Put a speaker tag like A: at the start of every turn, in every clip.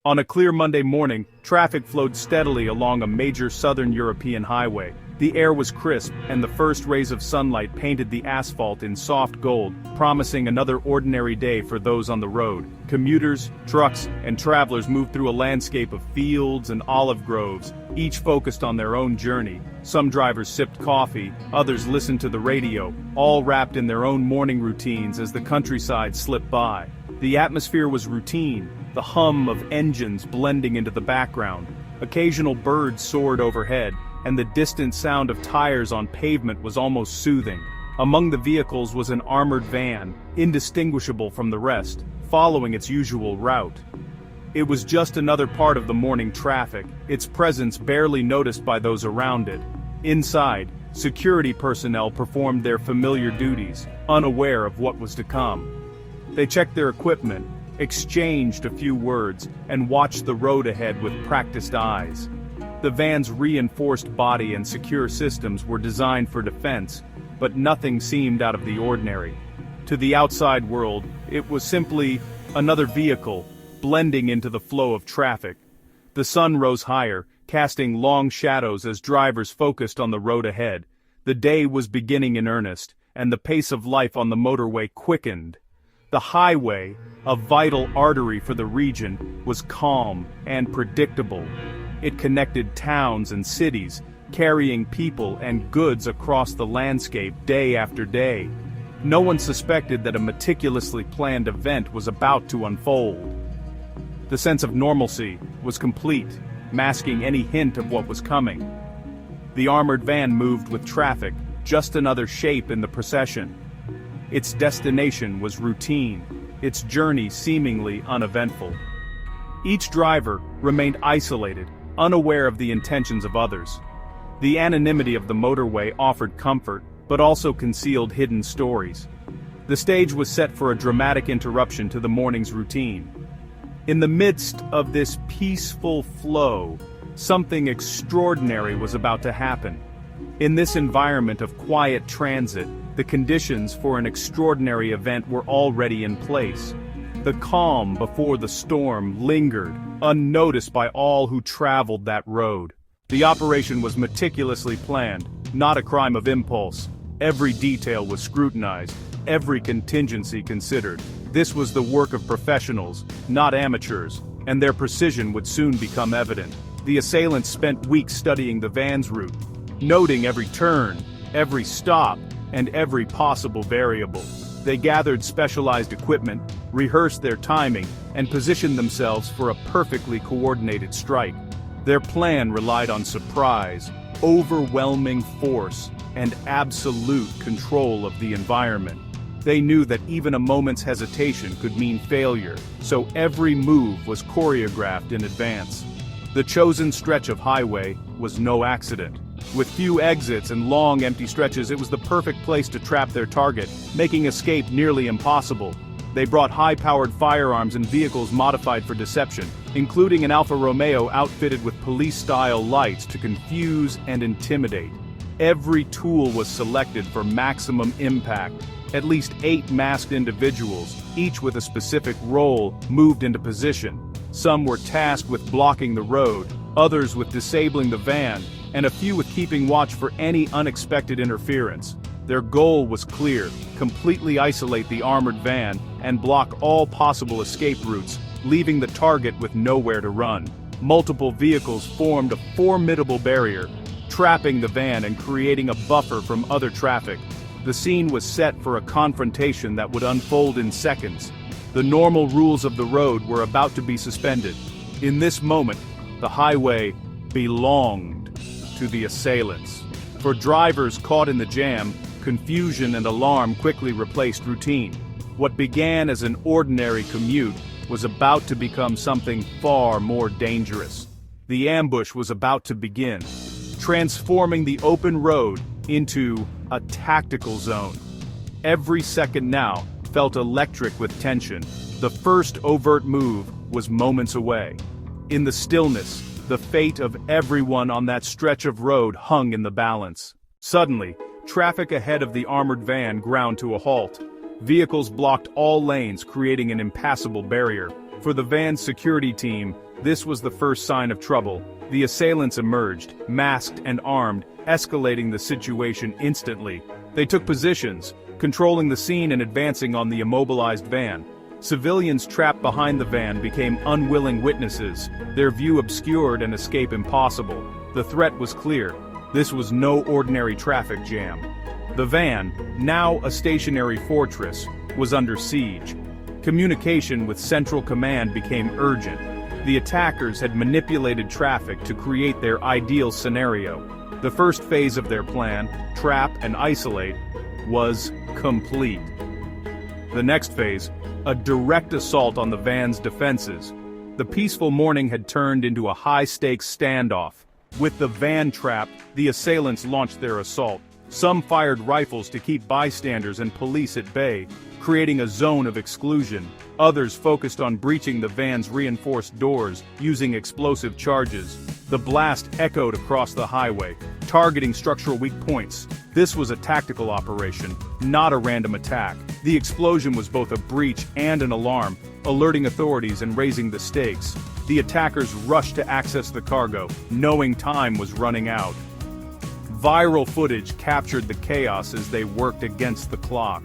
A: On a clear Monday morning, traffic flowed steadily along a major southern European highway. The air was crisp, and the first rays of sunlight painted the asphalt in soft gold, promising another ordinary day for those on the road. Commuters, trucks, and travelers moved through a landscape of fields and olive groves, each focused on their own journey. Some drivers sipped coffee, others listened to the radio, all wrapped in their own morning routines as the countryside slipped by. The atmosphere was routine, the hum of engines blending into the background. Occasional birds soared overhead, and the distant sound of tires on pavement was almost soothing. Among the vehicles was an armored van, indistinguishable from the rest, following its usual route. It was just another part of the morning traffic, its presence barely noticed by those around it. Inside, security personnel performed their familiar duties, unaware of what was to come. They checked their equipment, exchanged a few words, and watched the road ahead with practiced eyes. The van's reinforced body and secure systems were designed for defense, but nothing seemed out of the ordinary. To the outside world, it was simply another vehicle, blending into the flow of traffic. The sun rose higher, casting long shadows as drivers focused on the road ahead. The day was beginning in earnest, and the pace of life on the motorway quickened. The highway, a vital artery for the region, was calm and predictable. It connected towns and cities, carrying people and goods across the landscape day after day. No one suspected that a meticulously planned event was about to unfold. The sense of normalcy was complete, masking any hint of what was coming. The armored van moved with traffic, just another shape in the procession. Its destination was routine, its journey seemingly uneventful. Each driver remained isolated, unaware of the intentions of others. The anonymity of the motorway offered comfort, but also concealed hidden stories. The stage was set for a dramatic interruption to the morning's routine. In the midst of this peaceful flow, something extraordinary was about to happen. In this environment of quiet transit, the conditions for an extraordinary event were already in place. The calm before the storm lingered, unnoticed by all who traveled that road. The operation was meticulously planned, not a crime of impulse. Every detail was scrutinized, every contingency considered. This was the work of professionals, not amateurs, and their precision would soon become evident. The assailants spent weeks studying the van's route, noting every turn, every stop, and every possible variable. They gathered specialized equipment, rehearsed their timing, and positioned themselves for a perfectly coordinated strike. Their plan relied on surprise, overwhelming force, and absolute control of the environment. They knew that even a moment's hesitation could mean failure, so every move was choreographed in advance. The chosen stretch of highway was no accident. With few exits and long empty stretches, it was the perfect place to trap their target, making escape nearly impossible. They brought high-powered firearms and vehicles modified for deception, including an Alfa Romeo outfitted with police-style lights to confuse and intimidate. Every tool was selected for maximum impact. At least 8 masked individuals, each with a specific role, moved into position. Some were tasked with blocking the road, others with disabling the van, and a few with keeping watch for any unexpected interference. Their goal was clear: completely isolate the armored van and block all possible escape routes, leaving the target with nowhere to run. Multiple vehicles formed a formidable barrier, trapping the van and creating a buffer from other traffic. The scene was set for a confrontation that would unfold in seconds. The normal rules of the road were about to be suspended. In this moment, the highway belonged to the assailants. For drivers caught in the jam, confusion and alarm quickly replaced routine. What began as an ordinary commute was about to become something far more dangerous. The ambush was about to begin, transforming the open road into a tactical zone. Every second now felt electric with tension. The first overt move was moments away. In the stillness, the fate of everyone on that stretch of road hung in the balance. Suddenly, traffic ahead of the armored van ground to a halt. Vehicles blocked all lanes, creating an impassable barrier. For the van's security team, This was the first sign of trouble. The assailants emerged, masked and armed, escalating the situation instantly. They took positions, controlling the scene and advancing on the immobilized van. Civilians trapped behind the van became unwilling witnesses, their view obscured and escape impossible. The threat was clear. This was no ordinary traffic jam. The van, now a stationary fortress, was under siege. Communication with Central Command became urgent. The attackers had manipulated traffic to create their ideal scenario. The first phase of their plan, trap and isolate, was complete. The next phase, a direct assault on the van's defenses. The peaceful morning had turned into a high-stakes standoff. With the van trapped, the assailants launched their assault. Some fired rifles to keep bystanders and police at bay, creating a zone of exclusion. Others focused on breaching the van's reinforced doors, using explosive charges. The blast echoed across the highway, targeting structural weak points. This was a tactical operation, not a random attack. The explosion was both a breach and an alarm, alerting authorities and raising the stakes. The attackers rushed to access the cargo, knowing time was running out. Viral footage captured the chaos as they worked against the clock.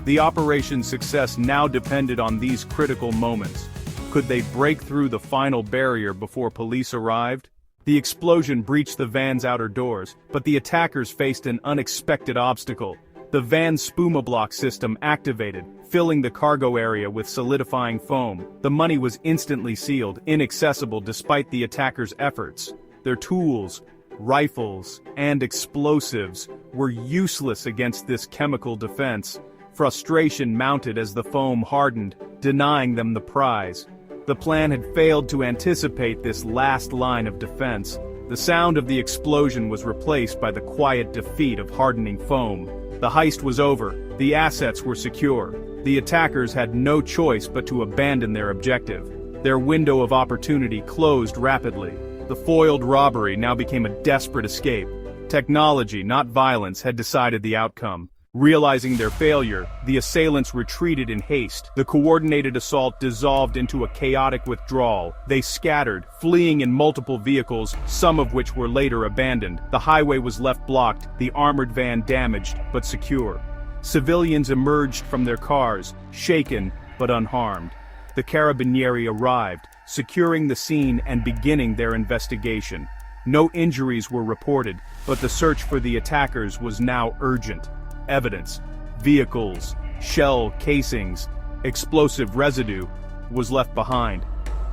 A: The operation's success now depended on these critical moments. Could they break through the final barrier before police arrived? The explosion breached the van's outer doors, but the attackers faced an unexpected obstacle. The van's spuma block system activated, filling the cargo area with solidifying foam. The money was instantly sealed, inaccessible despite the attackers' efforts. Their tools, rifles, and explosives were useless against this chemical defense. Frustration mounted as the foam hardened, denying them the prize. The plan had failed to anticipate this last line of defense. The sound of the explosion was replaced by the quiet defeat of hardening foam. The heist was over. The assets were secure. The attackers had no choice but to abandon their objective. Their window of opportunity closed rapidly. The foiled robbery now became a desperate escape. Technology, not violence, had decided the outcome. Realizing their failure, the assailants retreated in haste. The coordinated assault dissolved into a chaotic withdrawal. They scattered, fleeing in multiple vehicles, some of which were later abandoned. The highway was left blocked, the armored van damaged, but secure. Civilians emerged from their cars, shaken but unharmed. The Carabinieri arrived, securing the scene and beginning their investigation. No injuries were reported, but the search for the attackers was now urgent. Evidence, vehicles, shell casings, explosive residue was left behind.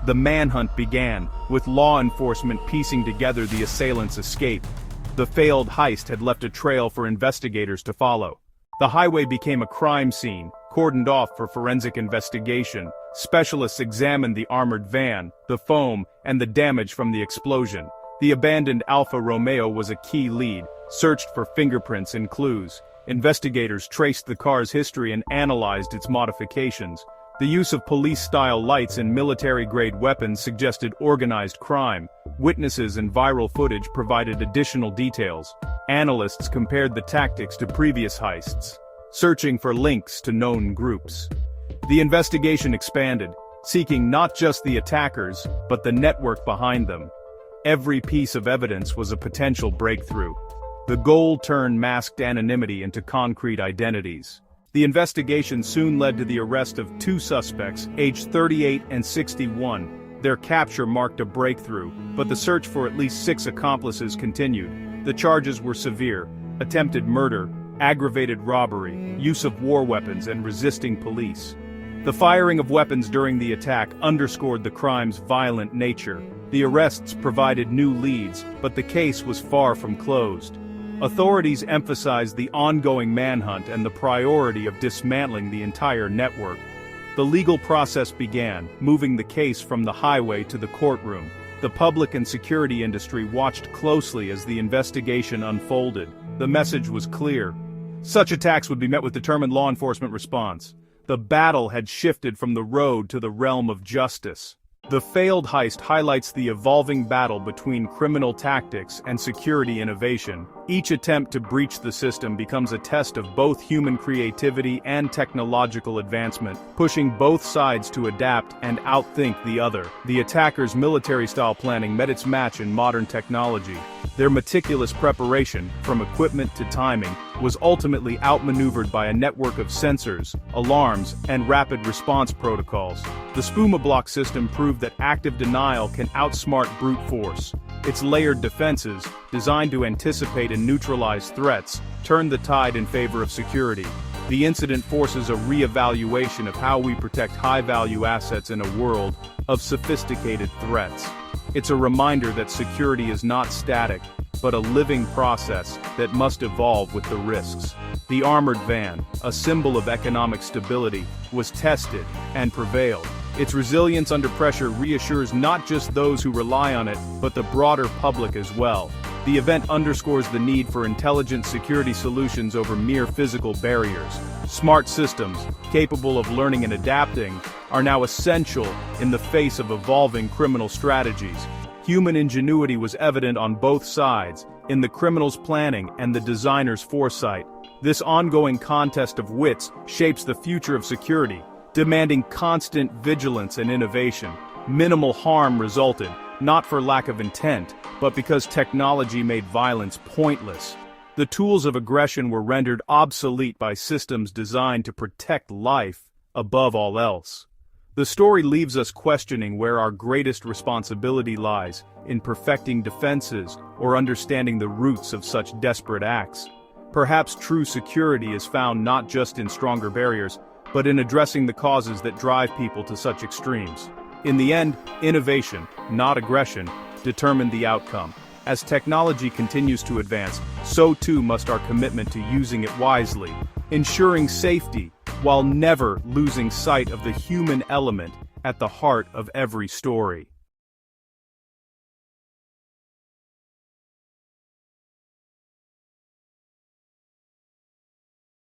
A: The manhunt began, with law enforcement piecing together the assailants' escape. The failed heist had left a trail for investigators to follow. The highway became a crime scene, cordoned off for forensic investigation. Specialists examined the armored van, the foam, and the damage from the explosion. The abandoned Alfa Romeo was a key lead, searched for fingerprints and clues. Investigators traced the car's history and analyzed its modifications. The use of police-style lights and military-grade weapons suggested organized crime. Witnesses and viral footage provided additional details. Analysts compared the tactics to previous heists, searching for links to known groups. The investigation expanded, seeking not just the attackers, but the network behind them. Every piece of evidence was a potential breakthrough. The goal turned masked anonymity into concrete identities. The investigation soon led to the arrest of two suspects, aged 38 and 61. Their capture marked a breakthrough, but the search for at least 6 accomplices continued. The charges were severe: attempted murder, aggravated robbery, use of war weapons, and resisting police. The firing of weapons during the attack underscored the crime's violent nature. The arrests provided new leads, but the case was far from closed. Authorities emphasized the ongoing manhunt and the priority of dismantling the entire network. The legal process began, moving the case from the highway to the courtroom. The public and security industry watched closely as the investigation unfolded. The message was clear. Such attacks would be met with determined law enforcement response. The battle had shifted from the road to the realm of justice. The failed heist highlights the evolving battle between criminal tactics and security innovation. Each attempt to breach the system becomes a test of both human creativity and technological advancement, pushing both sides to adapt and outthink the other. The attackers' military-style planning met its match in modern technology. Their meticulous preparation, from equipment to timing, was ultimately outmaneuvered by a network of sensors, alarms, and rapid response protocols. The Spuma block system proved that active denial can outsmart brute force. Its layered defenses, designed to anticipate and neutralize threats, turned the tide in favor of security. The incident forces a re-evaluation of how we protect high-value assets in a world of sophisticated threats. It's a reminder that security is not static, but a living process that must evolve with the risks. The armored van, a symbol of economic stability, was tested and prevailed. Its resilience under pressure reassures not just those who rely on it, but the broader public as well. The event underscores the need for intelligent security solutions over mere physical barriers. Smart systems, capable of learning and adapting, are now essential in the face of evolving criminal strategies. Human ingenuity was evident on both sides, in the criminals' planning and the designers' foresight. This ongoing contest of wits shapes the future of security, demanding constant vigilance and innovation. Minimal harm resulted, not for lack of intent, but because technology made violence pointless. The tools of aggression were rendered obsolete by systems designed to protect life above all else. The story leaves us questioning where our greatest responsibility lies, in perfecting defenses or understanding the roots of such desperate acts. Perhaps true security is found not just in stronger barriers, but in addressing the causes that drive people to such extremes. In the end, innovation, not aggression, determined the outcome. As technology continues to advance, so too must our commitment to using it wisely, ensuring safety, while never losing sight of the human element at the heart of every story.